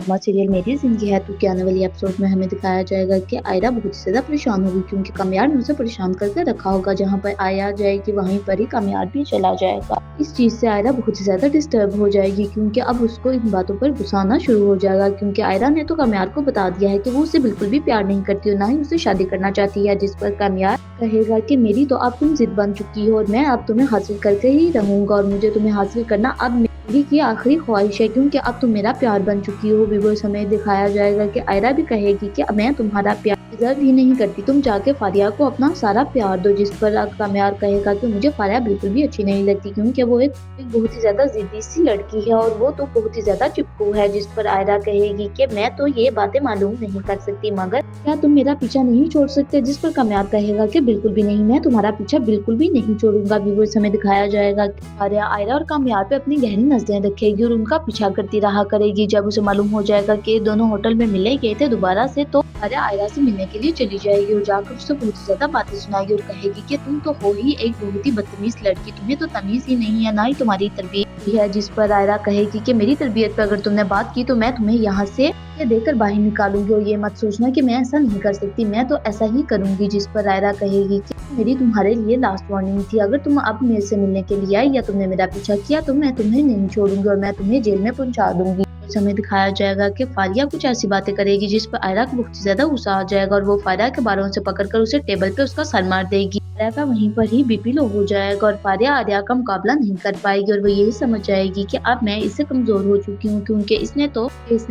Drama serial मेरी ज़िंदगी है 2 के आने वाली एपिसोड में हमें दिखाया जाएगा कि आयरा बहुत ही ज़्यादा परेशान होगी क्योंकि कामयार ने उसे परेशान करके रखा होगा। जहाँ पर आयरा जाएगी वहीं पर ही कामयार भी चला जाएगा। इस चीज़ से आयरा बहुत ही ज़्यादा डिस्टर्ब हो जाएगी क्योंकि अब उसको इन बातों पर गुस्सा आना शुरू हो जाएगा क्योंकि आयरा ने तो कामयार को बता दिया है कि वो उसे बिल्कुल भी प्यार नहीं करती और ना ही उससे शादी करना चाहती है। जिस पर कामयार कहेगा कि मेरी तो अब तुम जिद बन चुकी हो और मैं अब तुम्हें हासिल करके ही रहूंगा और मुझे तुम्हें हासिल करना अब मेरी की आखिरी ख्वाहिश है क्योंकि अब तुम मेरा प्यार बन चुकी हो। व्यूअर्स हमें दिखाया जाएगा कि आयरा भी कहेगी कि मैं तुम्हारा प्यार डिजर्व ही नहीं करती, तुम जाके फारिया को अपना सारा प्यार दो। जिस पर कामयार कहेगा कि मुझे फारिया बिल्कुल भी अच्छी नहीं लगती क्योंकि वो एक बहुत ही ज्यादा जिद्दी सी लड़की है और वो तो बहुत ही ज्यादा चिपकू है। जिस पर आयरा कहेगी कि मैं तो ये बातें मालूम नहीं कर सकती मगर क्या तुम मेरा पीछा नहीं छोड़ सकते। जिस पर कामयार कहेगा कि बिल्कुल भी नहीं, मैं तुम्हारा पीछा बिल्कुल भी नहीं छोड़ूंगा। व्यूअर्स हमें दिखाया जाएगा कि फारिया आयरा और कामयार पे अपनी गहरी नजरें रखेगी और उनका पीछा करती रहा करेगी। जब उसे मालूम हो जाएगा कि दोनों होटल में मिले गए थे दोबारा से तो फारिया आयरा से मिलने के लिए चली जाएगी और जाकर उससे बहुत ज्यादा बातें सुनाएगी और कहेगी कि तुम तो हो ही एक बहुत ही बदतमीज लड़की, तुम्हें तो तमीज ही नहीं है, ना ही तुम्हारी तरबियत भी है। जिस पर आयरा कहेगी कि मेरी तरबियत पर अगर तुमने बात की तो मैं तुम्हें यहाँ से देकर बाहर निकालूंगी और ये मत सोचना कि मैं ऐसा नहीं कर सकती, मैं तो ऐसा ही करूंगी। जिस पर आयरा कहेगी कि मेरी तुम्हारे लिए लास्ट वार्निंग थी, अगर तुम अब मेरे से मिलने के लिए आई या तुमने मेरा पीछा किया तो मैं तुम्हें नहीं छोड़ूंगी और मैं तुम्हें जेल में पहुंचा दूंगी। हमें दिखाया जाएगा कि फारिया कुछ ऐसी बातें करेगी जिस पर आयरा को बहुत ज्यादा गुस्सा आ जाएगा और वो फारिया के बालों से पकड़कर उसे टेबल पे उसका सर मार देगी। आर्या का वहीं पर ही बीपी लो हो जाएगा और फारिया आर्या का मुकाबला नहीं कर पाएगी और वो यही समझ जाएगी कि अब मैं इससे कमजोर हो चुकी हूँ क्योंकि इसने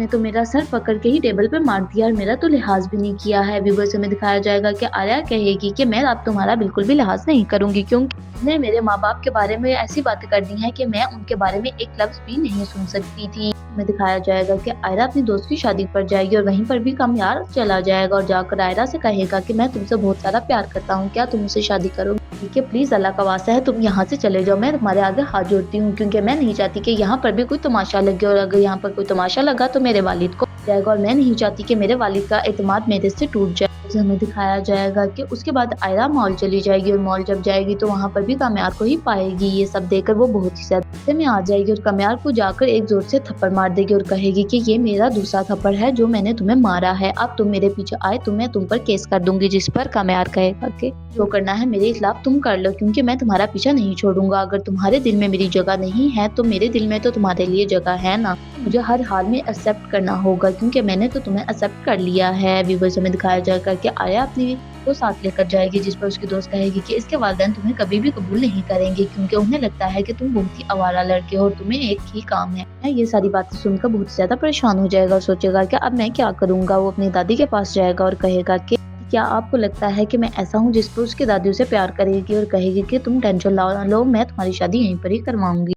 तो मेरा सर पकड़ के ही टेबल पे मार दिया और मेरा तो लिहाज भी नहीं किया है। व्यूअर्स में दिखाया जाएगा कि आर्या कहेगी कि मैं अब तुम्हारा बिल्कुल भी लिहाज नहीं करूंगी क्योंकि उसने मेरे माँ बाप के बारे में ऐसी बातें कर दी है कि मैं उनके बारे में एक लफ्ज भी नहीं सुन सकती थी। में दिखाया जाएगा कि आयरा अपनी दोस्त की शादी पर जाएगी और वहीं पर भी कामयार चला जाएगा और जाकर आयरा से कहेगा कि मैं तुमसे बहुत सारा प्यार करता हूँ, क्या तुम मुझसे शादी करोगे? ठीक है, प्लीज अल्लाह का वास्ता है तुम यहाँ से चले जाओ, मैं तुम्हारे आगे हाथ जोड़ती हूँ क्योंकि मैं नहीं चाहती कि यहाँ पर भी कोई तमाशा लगे और अगर यहाँ पर कोई तमाशा लगा तो मेरे वालिद को जाएगा और मैं नहीं चाहती कि मेरे वालिद का एतमाद मेरे से टूट जाए। हमें दिखाया जाएगा कि उसके बाद आयरा मॉल चली जाएगी और मॉल जब जाएगी तो वहाँ पर भी कामयार को ही पाएगी। ये सब देखकर वो बहुत ही ज्यादा में आ जाएगी और कामयार को जाकर एक जोर से थप्पड़ मार देगी और कहेगी कि ये मेरा दूसरा थप्पड़ है जो मैंने तुम्हें मारा है, अब तुम मेरे पीछे आए तो मैं तुम पर केस कर दूंगी। जिस पर कामयार कहेगा कि जो करना है मेरे खिलाफ तुम कर लो क्योंकि मैं तुम्हारा पीछा नहीं छोड़ूंगा, अगर तुम्हारे दिल में मेरी जगह नहीं है तो मेरे दिल में तो तुम्हारे लिए जगह है ना, मुझे हर हाल में एक्सेप्ट करना होगा क्योंकि मैंने तो तुम्हें एक्सेप्ट कर लिया है। व्यूअर्स हमें दिखाया जाएगा कि आयरा अपनी को साथ लेकर जाएगी जिस पर उसकी दोस्त कहेगी कि इसके वालिदैन तुम्हें कभी भी कबूल नहीं करेंगे क्योंकि उन्हें लगता है कि तुम बहुत ही आवारा लड़के हो और तुम्हें एक ही काम है। ये सारी बातें सुनकर बहुत ज्यादा परेशान हो जाएगा और सोचेगा कि अब मैं क्या करूंगा। वो अपनी दादी के पास जाएगा और कहेगा कि क्या आपको लगता है कि मैं ऐसा हूँ? जिस पर उसकी दादी उसे प्यार करेगी और कहेगी कि तुम टेंशन लो, मैं तुम्हारी शादी यहीं पर ही करवाऊंगी।